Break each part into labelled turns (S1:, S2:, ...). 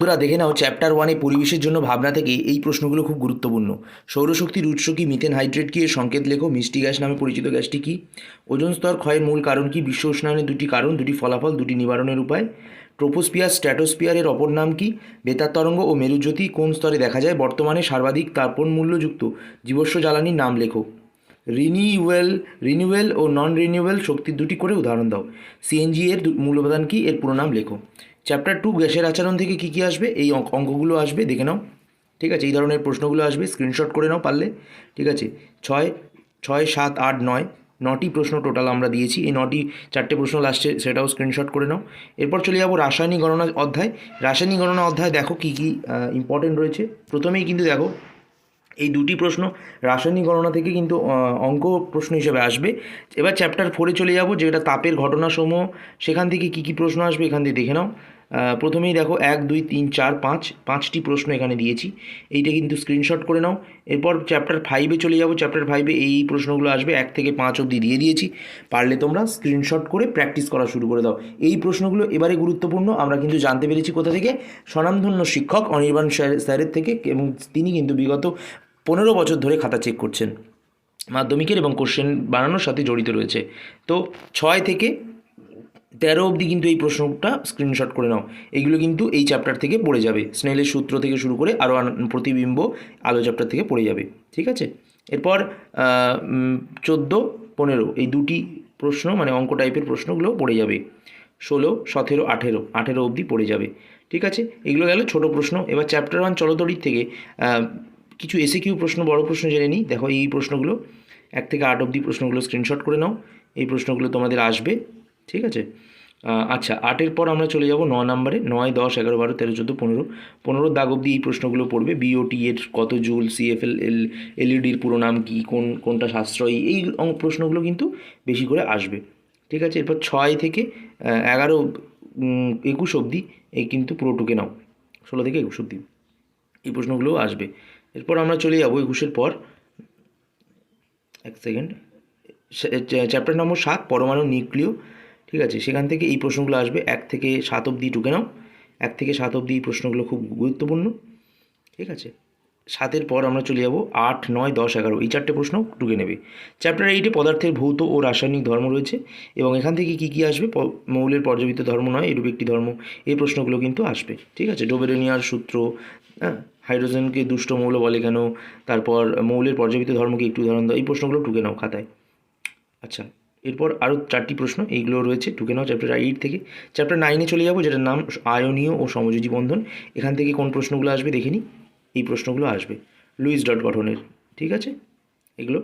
S1: তোরা দেখে নাও চ্যাপ্টার 1-এ পরিবেশের জন্য ভাবনা থেকে এই প্রশ্নগুলো খুব গুরুত্বপূর্ণ। সৌরশক্তির উৎস কি? মিথেন হাইড্রেট কি? এর সংকেত লেখো। মিষ্টি গ্যাস নামে পরিচিত গ্যাসটি কি? ওজোন স্তর ক্ষয়ের মূল কারণ কি? বিশ্ব উষ্ণায়নের দুটি কারণ, দুটি ফলাফল, দুটি নিবারণের উপায়। ট্রোপোস্ফিয়ার স্ট্র্যাটোস্ফিয়ারের অপর নাম কি? বেতার তরঙ্গ ও মেরুজ্যোতি কোন স্তরে দেখা যায়? বর্তমানে সর্বাধিক তাপন মূল্যযুক্ত জীবাশ্ম জ্বালানির নাম লেখো। রিনিউয়েল ও নন রিনিউয়েবল শক্তির দুটি করে উদাহরণ দাও। সিএনজি এর মূল উপাদান কি? এর পুরো নাম লেখো। চ্যাপ্টার 2 গ্যাসের আচরণ থেকে কী কী আসবে? এই অঙ্কগুলো আসবে, দেখে নাও। ঠিক আছে, এই ধরনের প্রশ্নগুলো আসবে, স্ক্রিনশট করে নাও পারলে। ঠিক আছে, ছয় ছয় 7, 8, 9 9টি প্রশ্ন টোটাল আমরা দিয়েছি। এই 4টে প্রশ্ন লাস্টে, সেটাও স্ক্রিনশট করে নাও। এরপর চলে যাবো রাসায়নিক গণনা অধ্যায়। রাসায়নিক গণনা অধ্যায় দেখো কী কী ইম্পর্টেন্ট রয়েছে। প্রথমেই কিন্তু দেখো এই দুটি প্রশ্ন রাসায়নিক গণনা থেকে কিন্তু অঙ্ক প্রশ্ন হিসেবে আসবে। এবার চ্যাপ্টার 4-এ চলে যাব, যেটা তাপের ঘটনাসমূহ, সেখান থেকে কী কী প্রশ্ন আসবে এখান থেকে দেখে নাও। প্রথমেই দেখো 1, 2, 3, 4, 5টি প্রশ্ন এখানে দিয়েছি, এইটা কিন্তু স্ক্রিনশট করে নাও। এরপর চ্যাপ্টার 5-এ চলে যাব। চ্যাপ্টার 5-এ এই প্রশ্নগুলো আসবে, 1 থেকে 5 অবধি দিয়ে দিয়েছি। পারলে তোমরা স্ক্রিনশট করে প্র্যাকটিস করা শুরু করে দাও। এই প্রশ্নগুলো এবারে গুরুত্বপূর্ণ, আমরা কিন্তু জানতে পেরেছি কোথা থেকে? স্বনামধন্য শিক্ষক অনির্বাণ স্যারের থেকে, এবং তিনি কিন্তু বিগত 15 বছর ধরে খাতা চেক করছেন মাধ্যমিকের, এবং কোশ্চেন বানানোর সাথে জড়িত রয়েছে। তো 6 থেকে 13 অবধি কিন্তু এই প্রশ্নটা স্ক্রিনশট করে নাও। এইগুলো কিন্তু এই চ্যাপ্টার থেকে পড়ে যাবে, স্নেলের সূত্র থেকে শুরু করে আরও প্রতিবিম্ব আলো চ্যাপ্টার থেকে পড়ে যাবে। ঠিক আছে, এরপর 14, 15 এই দুটি প্রশ্ন মানে অঙ্ক টাইপের প্রশ্নগুলো পড়ে যাবে। 16, 17, 18 অবধি পড়ে যাবে। ঠিক আছে, এগুলো গেল ছোটো প্রশ্ন। এবার চ্যাপ্টার 1 চলতরির থেকে কিছু এসএকিউ প্রশ্ন, বড় প্রশ্ন জেনে নিই। দেখো এই প্রশ্নগুলো 1 থেকে 8 অবধি প্রশ্নগুলো স্ক্রিনশট করে নাও। এই প্রশ্নগুলো তোমাদের আসবে। ঠিক আছে, আচ্ছা 8-এর পর আমরা চলে যাব 9 নম্বরে। 9, 10, 11, 12, 13, 14, 15 15 দাগ অবধি এই প্রশ্নগুলো পড়বে। বিওটি এর কত জুল? সিএফএল এলইডির পুরো নাম কি? কোনটা সাশ্রয়ী? এই প্রশ্নগুলো কিন্তু বেশি করে আসবে। ঠিক আছে, এরপর 6 থেকে 11, 21 অবধি এই কিন্তু পুরো টুকে নাও। 16 থেকে 21 অবধি এই প্রশ্নগুলোও আসবে। এরপর আমরা চলে যাব 21-এর পর, 1 সেকেন্ড, চ্যাপ্টার নম্বর 7 পরমাণু নিউক্লিয়। ঠিক আছে, সেখান থেকে এই প্রশ্নগুলো আসবে। 1 থেকে 7 অবধি টুকে নাও। 1 থেকে 7 অবধি এই প্রশ্নগুলো খুব গুরুত্বপূর্ণ। ঠিক আছে, 7-এর পর আমরা চলে যাব 8, 9, 10, 11 এই 4টে প্রশ্ন টুকে নেবে। চ্যাপ্টার 8-এ পদার্থের ভৌত ও রাসায়নিক ধর্ম রয়েছে, এবং এখান থেকে কী কী আসবে? মৌলের পর্যাবৃত্ত ধর্ম নয় এরূপ একটি ধর্ম, এই প্রশ্নগুলো কিন্তু আসবে। ঠিক আছে, ডোবেরেনিয়ার সূত্র, হ্যাঁ, হাইড্রোজেনকে দুষ্ট মৌল বলে কেন, তারপর মৌলের পর্যাবৃত্ত ধর্মকে একটু উদাহরণ দাও। এই প্রশ্নগুলো টুকে নাও খাতায়। আচ্ছা, এরপর আরও 4টি প্রশ্ন এইগুলো রয়েছে, টুকে নাও চ্যাপ্টার 8 থেকে। চ্যাপ্টার 9-এ চলে যাব, যেটার নাম আয়নীয় ও সমযোজী বন্ধন। এখান থেকে কোন প্রশ্নগুলো আসবে দেখে নিই। এই প্রশ্নগুলো আসবে লুইস ডট গঠনের। ঠিক আছে, এগুলো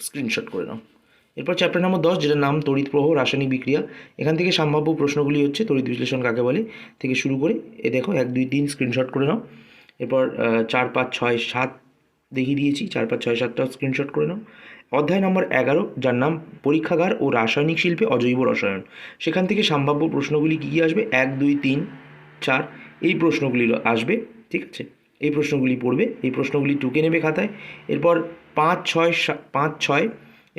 S1: স্ক্রিনশট করে নাও। এরপর চ্যাপ্টার নম্বর 10, যেটার নাম তড়িৎ প্রবাহ রাসায়নিক বিক্রিয়া। এখান থেকে সম্ভাব্য প্রশ্নগুলি হচ্ছে তড়িৎ বিশ্লেষণ কাকে বলে থেকে শুরু করে দেখো 1, 2, 3 স্ক্রিনশট করে নাও। এরপর 4, 5, 6, 7 দেখিয়ে দিয়েছি, 4, 5, 6, 7টাও স্ক্রিনশট করে নাও। অধ্যায় নম্বর 11, যার নাম পরীক্ষাগার ও রাসায়নিক শিল্পে অজৈব রসায়ন। সেখান থেকে সম্ভাব্য প্রশ্নগুলি কী কী আসবে? 1, 2, 3, 4 এই প্রশ্নগুলি আসবে। ঠিক আছে, এই প্রশ্নগুলি পড়বে, এই প্রশ্নগুলি টুকে নেবে খাতায়। এরপর 5, 6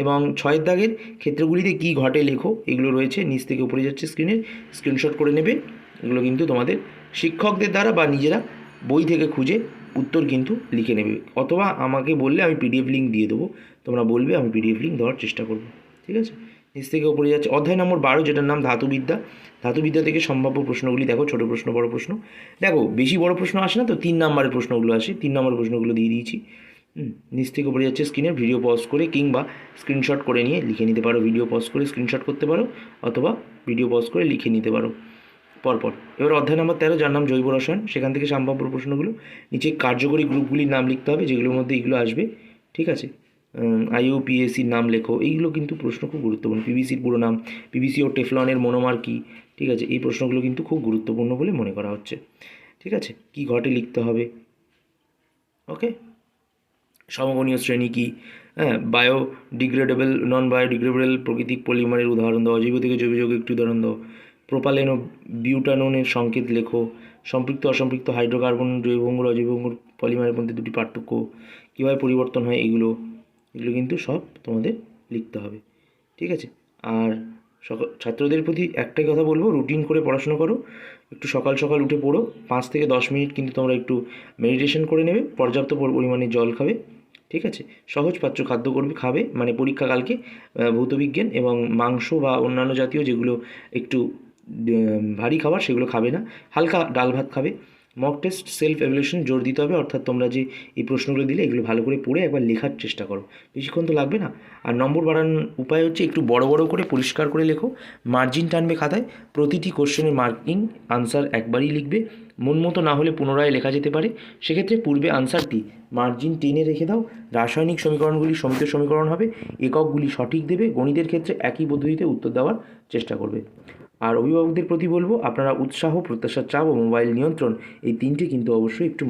S1: এবং 6-এর দাগের ক্ষেত্রগুলিতে কী ঘটে লেখো। এগুলো রয়েছে, নিচ থেকে উপরে যাচ্ছে স্ক্রিনে, স্ক্রিনশট করে নেবে। এগুলো কিন্তু তোমাদের শিক্ষকদের দ্বারা বা নিজেরা বই থেকে খুঁজে উত্তর কিন্তু লিখে নেবে, অথবা আমাকে বললে আমি পিডিএফ লিঙ্ক দিয়ে দেবো। তোমরা বলবে, আমি পিডিএফ লিঙ্ক দেওয়ার চেষ্টা করব। ঠিক আছে, নিচ থেকে উপরে যাচ্ছে অধ্যায় নম্বর 12, যেটার নাম ধাতুবিদ্যা। ধাতুবিদ্যা থেকে সম্ভাব্য প্রশ্নগুলি দেখো, ছোটো প্রশ্ন, বড় প্রশ্ন। দেখো বেশি বড় প্রশ্ন আসে না তো, 3 নম্বরের প্রশ্নগুলো আসে। 3 নম্বরের প্রশ্নগুলো দিয়ে দিয়েছি। নিচ থেকে উপরে যাচ্ছে স্ক্রিনে, ভিডিও পজ করে কিংবা স্ক্রিনশট করে নিয়ে লিখে নিতে পারো। ভিডিও পজ করে স্ক্রিনশট করতে পারো, অথবা ভিডিও পজ করে লিখে নিতে পারো পরপর। এবার অধ্যায় নম্বর 13, যার নাম জৈব রসায়ন। সেখান থেকে সম্ভাব্য প্রশ্নগুলো, নিচে কার্যকরী গ্রুপগুলির নাম লিখতে হবে, যেগুলোর মধ্যে এইগুলো আসবে। ঠিক আছে, আইইউপিএসির নাম লেখো। এইগুলো কিন্তু প্রশ্ন খুব গুরুত্বপূর্ণ। পিভিসির পুরো নাম, পিভিসি ও টেফলনের মনোমার কী। ঠিক আছে, এই প্রশ্নগুলো কিন্তু খুব গুরুত্বপূর্ণ বলে মনে করা হচ্ছে। ঠিক আছে, কী ঘটে লিখতে হবে। ওকে, সমগণীয় শ্রেণী কী, হ্যাঁ, বায়োডিগ্রেডেবল, নন বায়োডিগ্রেডেবল প্রাকৃতিক পলিমারের উদাহরণ দাও। অজৈব থেকে জৈব যৌগের একটি উদাহরণ দাও। প্রোপালেন ও বিউটানোনের সংকেত লেখো। সম্পৃক্ত অসম্পৃক্ত হাইড্রোকার্বন, জৈব অঙ্গুর অজৈব অঙ্গুর পলিমারের মধ্যে দুটি পার্থক্য, কীভাবে পরিবর্তন হয়, এগুলো কিন্তু সব তোমাদের লিখতে হবে। ঠিক আছে, আর ছাত্রদের প্রতি একটাই কথা বলবো, রুটিন করে পড়াশোনা করো, একটু সকাল সকাল উঠে পড়ো, 5 থেকে 10 মিনিট কিন্তু তোমরা একটু মেডিটেশন করে নেবে, পর্যাপ্ত পরিমাণে জল খাবে, ঠিক আছে? সহজ পাচ্য খাদ্য খাবে, মানে পরীক্ষাকালকে ভৌতবিজ্ঞান এবং মাংস বা অন্যান্য জাতীয় যেগুলো একটু ভারী খাবার সেগুলো খাবে না, হালকা ডাল ভাত খাবে। মক টেস্ট, সেলফ এভ্যালুয়েশন জোর দিতে হবে, অর্থাৎ তোমরা যে এই প্রশ্নগুলো দিলে এগুলো ভালো করে পড়ে একবার লেখার চেষ্টা করো, বেশিক্ষণ তো লাগবে না। আর নম্বর বাড়ানোর উপায় হচ্ছে একটু বড় বড় করে পরিষ্কার করে লেখো, মার্জিন টানবে খাতায়, প্রতিটি কোশ্চেনের মার্কিং আনসার একবারই লিখবে, মন মতো না হলে পুনরায় লেখা যেতে পারে, সেক্ষেত্রে পূর্বে আনসারটি মার্জিন টেনে রেখে দাও। রাসায়নিক সমীকরণগুলি সমিত সমীকরণ হবে, এককগুলি সঠিক দেবে, গণিতের ক্ষেত্রে একই পদ্ধতিতে উত্তর দেওয়ার চেষ্টা করবে। আর অভিভাবকদের প্রতি বলবো, আপনারা উৎসাহ, প্রত্যাশার চাপ ও মোবাইল নিয়ন্ত্রণ, এই তিনটি কিন্তু অবশ্যই একটু